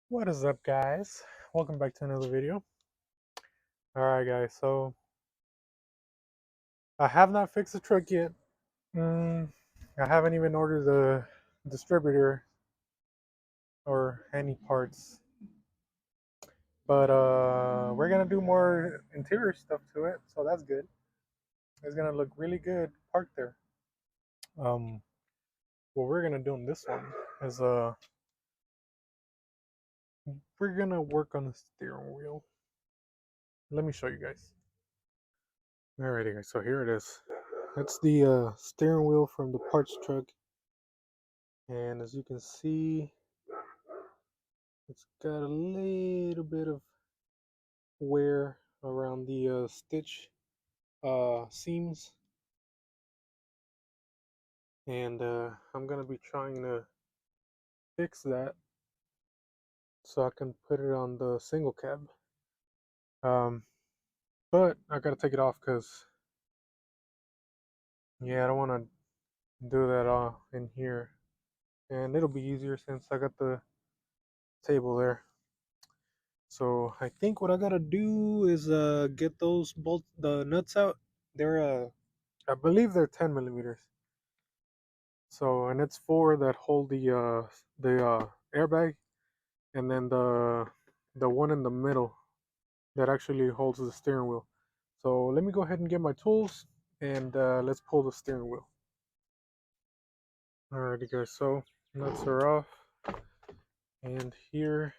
What is up, guys? Welcome back to another video. Alright, guys, so I have not fixed the truck yet. I haven't even ordered the distributor or any parts, but we're gonna do more interior stuff to it, so that's good. It's gonna look really good parked there. Um, what we're gonna do in this one is we're gonna work on the steering wheel. Let me show you guys. Alrighty, guys, so here it is. That's the steering wheel from the parts truck. And as you can see, it's got a little bit of wear around the stitch seams, and I'm gonna be trying to fix that so I can put it on the single cab. But I gotta take it off because yeah, I don't want to do that in here, and it'll be easier since I got the table there. So I think what I gotta do is get those the nuts out. They're I believe they're 10 millimeters. So, and it's four that hold the airbag, and then the one in the middle that actually holds the steering wheel. So let me go ahead and get my tools, and let's pull the steering wheel. Alrighty, guys. So nuts are off, and here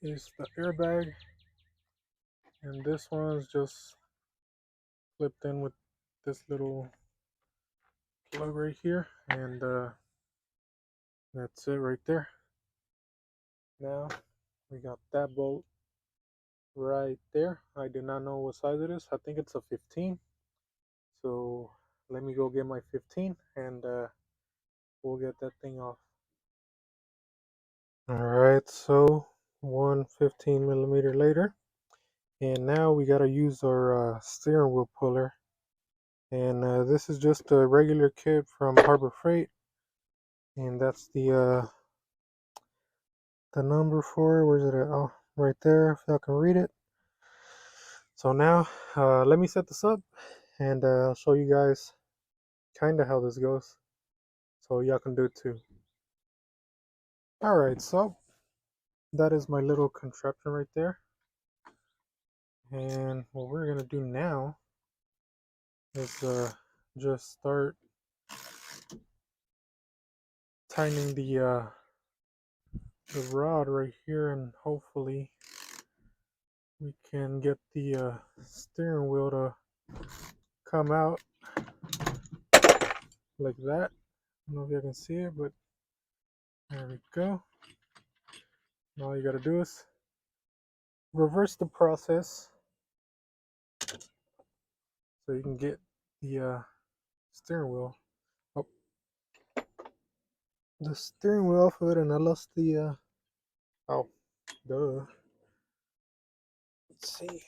is the airbag, and this one's just clipped in with this little plug right here, and that's it right there. Now we got that bolt right there. I do not know what size it is. I think it's a 15. So let me go get my 15, and we'll get that thing off. Alright, so one 15 millimeter later, and now we got to use our steering wheel puller. And this is just a regular kit from Harbor Freight, and that's the number for it. Where's it at? Oh, right there, if y'all can read it. So now let me set this up, and I'll show you guys kind of how this goes, so y'all can do it too. Alright, so that is my little contraption right there. And what we're going to do now is just start tightening the rod right here, and hopefully we can get the steering wheel to come out like that. I don't know if you can see it, but there we go. Now all you got to do is reverse the process so you can get the steering wheel up, the steering wheel off of it, and I lost the oh, duh. Let's see.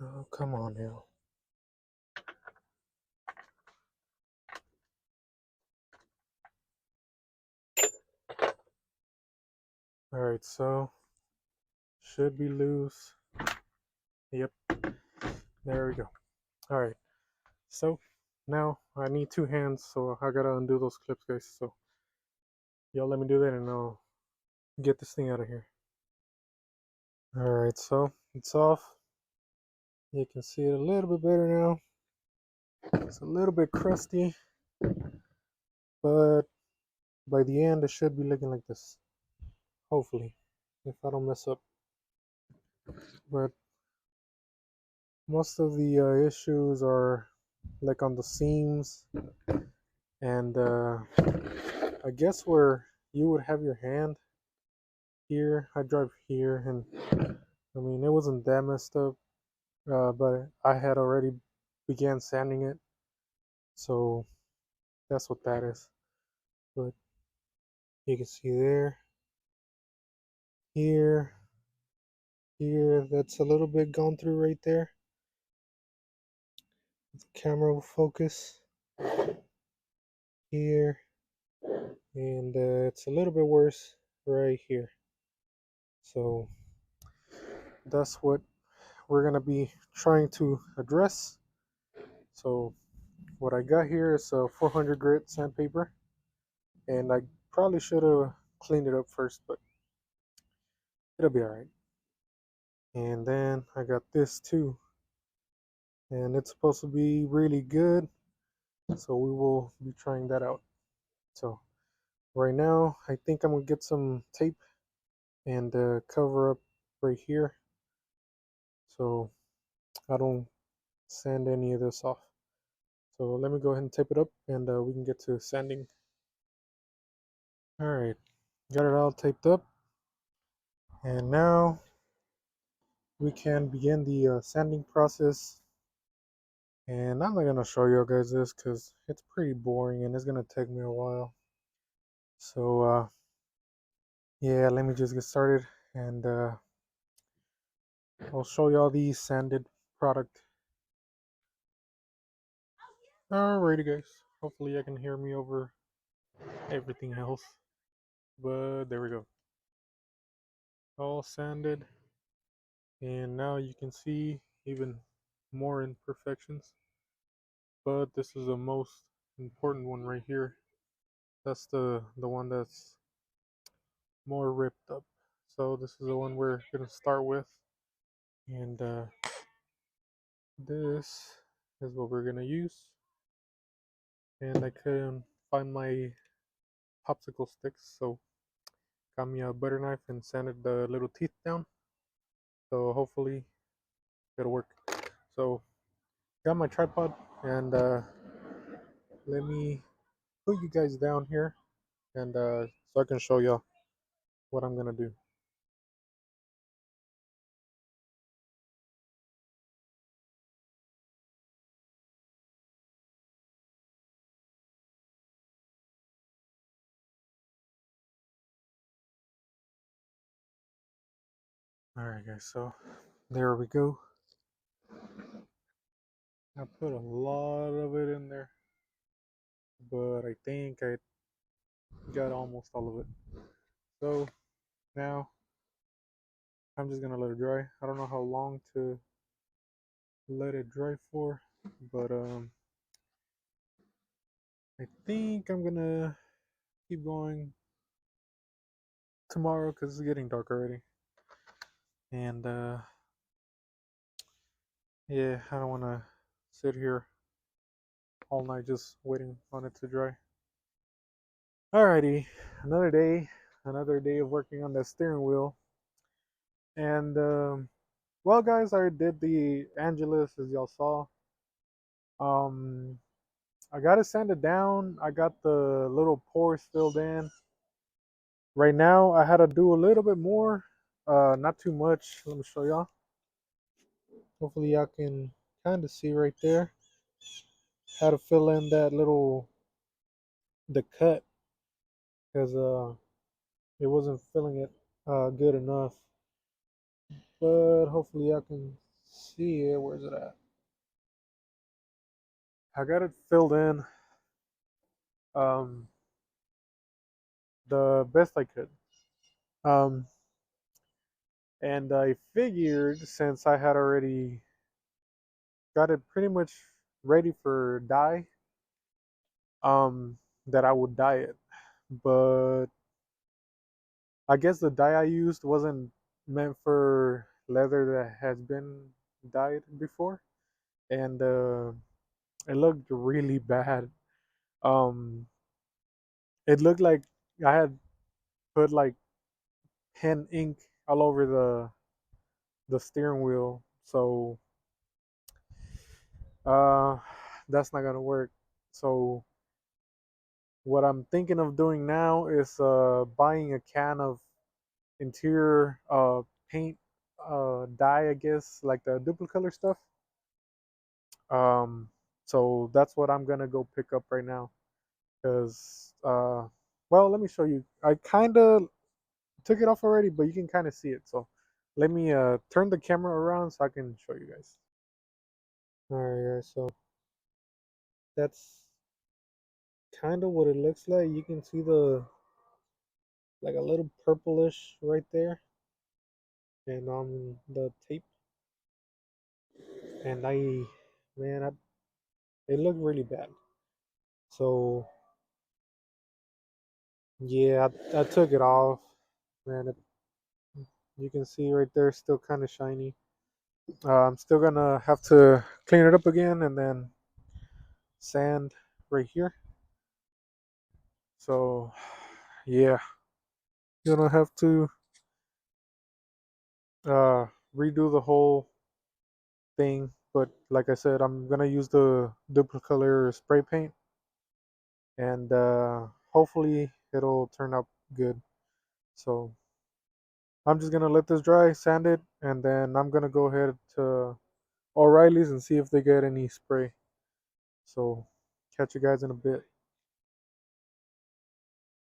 Oh, come on now. Alright, so should be loose. Yep, there we go. Alright, so now I need two hands, so I gotta undo those clips, guys. So y'all let me do that, and I'll get this thing out of here. Alright, so it's off. You can see it a little bit better now. It's a little bit crusty, but by the end it should be looking like this. Hopefully, if I don't mess up. But most of the issues are like on the seams, and I guess where you would have your hand here, I drive here, and I mean it wasn't that messed up, but I had already began sanding it. So that's what that is. But you can see there, here, here, that's a little bit gone through right there. The camera will focus here, and it's a little bit worse right here. So that's what we're gonna be trying to address. So what I got here is a 400 grit sandpaper, and I probably should have cleaned it up first, but it'll be all right. And then I got this too, and it's supposed to be really good, so we will be trying that out. So right now I think I'm gonna get some tape and cover up right here so I don't sand any of this off. So let me go ahead and tape it up, and we can get to sanding. All right, got it all taped up, and now we can begin the sanding process. And I'm not gonna show you guys this because it's pretty boring and it's gonna take me a while. So yeah, let me just get started, and I'll show y'all the sanded product. Alrighty guys, hopefully I can hear me over everything else, but there we go. All sanded, and now you can see even more imperfections, but this is the most important one right here. That's the one that's more ripped up. So this is the one we're gonna start with, and this is what we're gonna use. And I couldn't find my popsicle sticks, so got me a butter knife and sanded the little teeth down. So hopefully it'll work. So got my tripod, and let me put you guys down here, and so I can show you what I'm gonna do. Alright guys, so there we go. I put a lot of it in there, but I think I got almost all of it. So now I'm just gonna let it dry. I don't know how long to let it dry for, but I think I'm gonna keep going tomorrow because it's getting dark already. And yeah, I don't want to sit here all night just waiting on it to dry. Alrighty, another day of working on the steering wheel. And well, guys, I did the Angelus as y'all saw. Um, I got to sand it down. I got the little pores filled in. Right now, I had to do a little bit more, not too much. Let me show y'all. Hopefully, y'all can kind of see right there. Had to fill in that little the cut because it wasn't filling it good enough. But hopefully, y'all can see it. Where's it at? I got it filled in um, the best I could. Um, and I figured since I had already got it pretty much ready for dye, that I would dye it. But I guess the dye I used wasn't meant for leather that has been dyed before, and it looked really bad. Um, it looked like I had put like pen ink all over the steering wheel, so uh, that's not gonna work. So what I'm thinking of doing now is buying a can of interior paint dye, I guess, like the duplicolor stuff. So that's what I'm gonna go pick up right now. Cause well, let me show you. I kind of took it off already, but you can kind of see it. So let me turn the camera around so I can show you guys. All right, guys. So that's kind of what it looks like. You can see the like a little purplish right there, and on the tape. And it looked really bad. So yeah, I took it off, man. You can see right there, still kind of shiny. I'm still gonna have to clean it up again and then sand right here. So yeah, gonna have to uh, redo the whole thing. But like I said, I'm gonna use the duplicolor spray paint, and hopefully it'll turn out good. So I'm just gonna let this dry, sand it, and then I'm gonna go ahead to O'Reilly's and see if they get any spray. So catch you guys in a bit.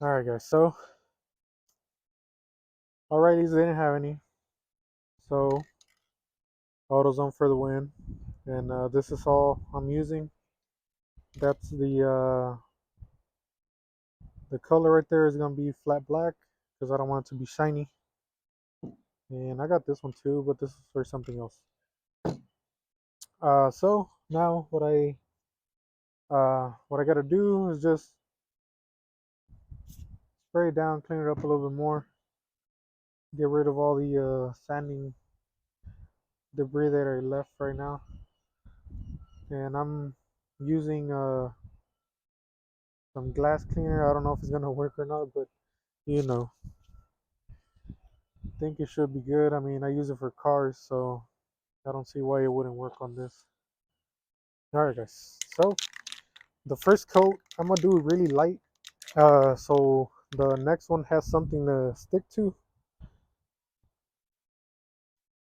All right, guys. So O'Reilly's they didn't have any, so AutoZone for the win. And this is all I'm using. That's the color right there is gonna be flat black because I don't want it to be shiny. And I got this one too, but this is for something else. So now what I gotta do is just spray it down, clean it up a little bit more, get rid of all the sanding debris that I left right now. And I'm using some glass cleaner. I don't know if it's gonna work or not, but you know, I think it should be good. I mean, I use it for cars, so I don't see why it wouldn't work on this. All right, guys. So the first coat I'm gonna do really light, so the next one has something to stick to.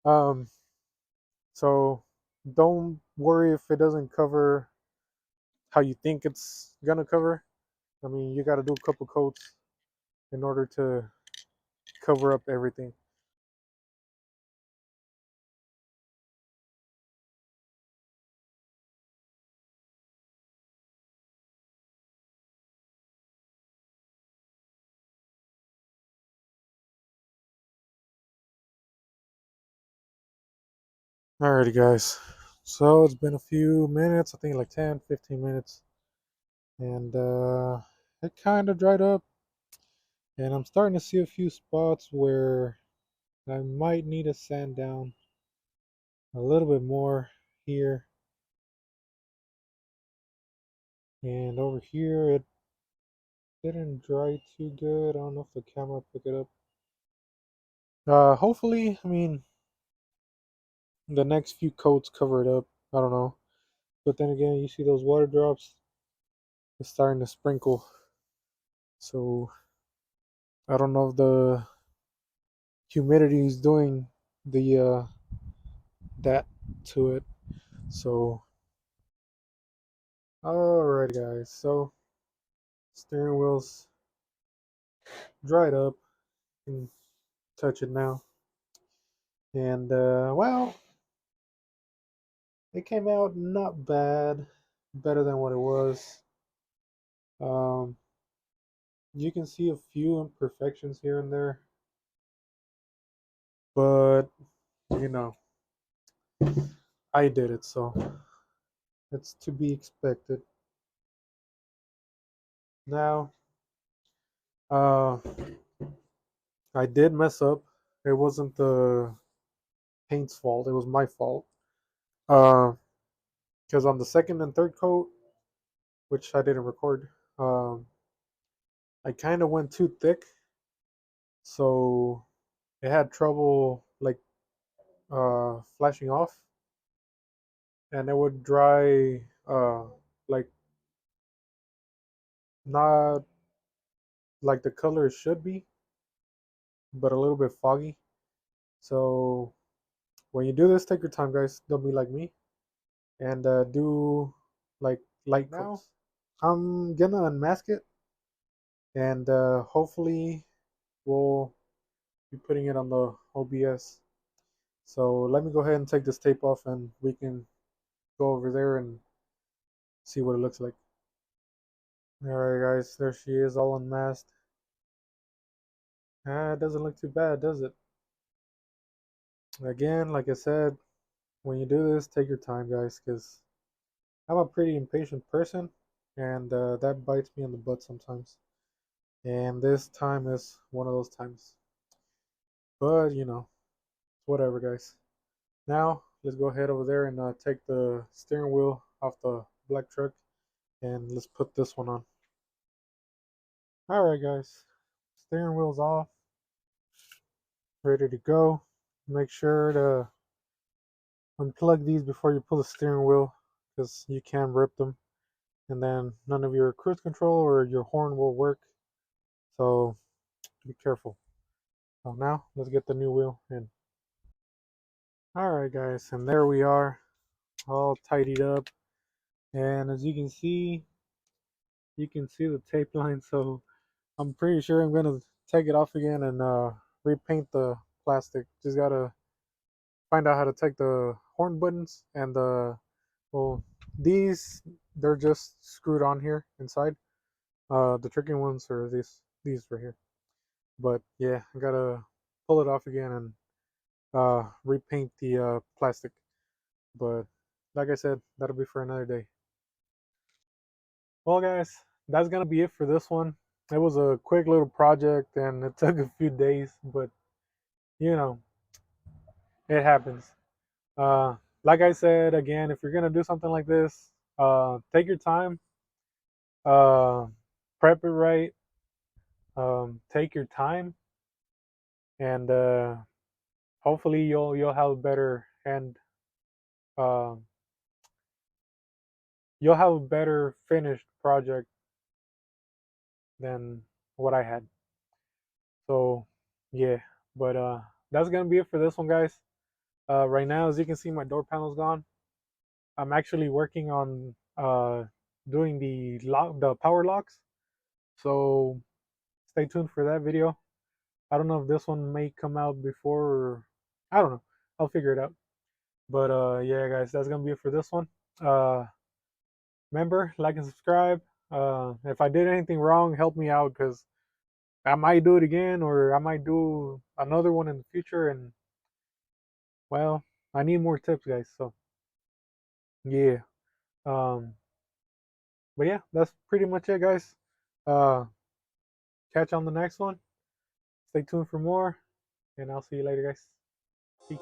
Um, so don't worry if it doesn't cover how you think it's gonna cover. I mean, you got to do a couple coats in order to cover up everything. Alrighty, guys. So it's been a few minutes, I think like 10, 15 minutes, and it kind of dried up. And I'm starting to see a few spots where I might need to sand down a little bit more here. And over here, it didn't dry too good. I don't know if the camera picked it up. Hopefully, I mean, the next few coats cover it up. I don't know. But then again, you see those water drops? It's starting to sprinkle. So I don't know if the humidity is doing the that to it. So alright, guys. So steering wheel's dried up. You can touch it now. And well, it came out not bad, better than what it was. Um, you can see a few imperfections here and there, but you know, I did it, so it's to be expected. Now, uh, I did mess up. It wasn't the paint's fault. It was my fault. Uh, because on the second and third coat, which I didn't record, um, I kind of went too thick, so it had trouble like flashing off, and it would dry like not like the color it should be, but a little bit foggy. So when you do this, take your time, guys. Don't be like me. and do like light coats. I'm gonna unmask it, and hopefully we'll be putting it on the OBS. So let me go ahead and take this tape off, and we can go over there and see what it looks like. Alright guys, there she is, all unmasked. It doesn't look too bad, does it? Again, like I said, when you do this, take your time, guys, because I'm a pretty impatient person, and that bites me in the butt sometimes. And this time is one of those times. But, whatever, guys. Now, let's go ahead over there and take the steering wheel off the black truck, and let's put this one on. Alright, guys. Steering wheel's off. Ready to go. Make sure to unplug these before you pull the steering wheel, because you can rip them, and then none of your cruise control or your horn will work. So be careful. So now let's get the new wheel in. Alright guys, and there we are, all tidied up, and as you can see the tape line. So I'm pretty sure I'm gonna take it off again and repaint the plastic. Just gotta find out how to take the horn buttons and the, well, they're just screwed on here inside. The tricky ones are these right here. But yeah, I gotta pull it off again and repaint the plastic. But like I said, that'll be for another day. Well guys, that's gonna be it for this one. It was a quick little project and it took a few days, but you know, it happens. Like I said again, if you're gonna do something like this, take your time, uh, prep it right, take your time, and hopefully you'll have a better hand. Uh, you'll have a better finished project than what I had. So yeah, but that's gonna be it for this one, guys. Right now, as you can see, my door panel's gone. I'm actually working on doing the power locks. So stay tuned for that video. I don't know if this one may come out before, or I don't know. I'll figure it out. But yeah, guys, that's gonna be it for this one. Uh, Remember, like and subscribe. If I did anything wrong, help me out, because I might do it again, or I might do another one in the future. And well, I need more tips, guys. So yeah. Um, but yeah, that's pretty much it, guys. Uh, Catch you on the next one. Stay tuned for more, and I'll see you later, guys. Peace.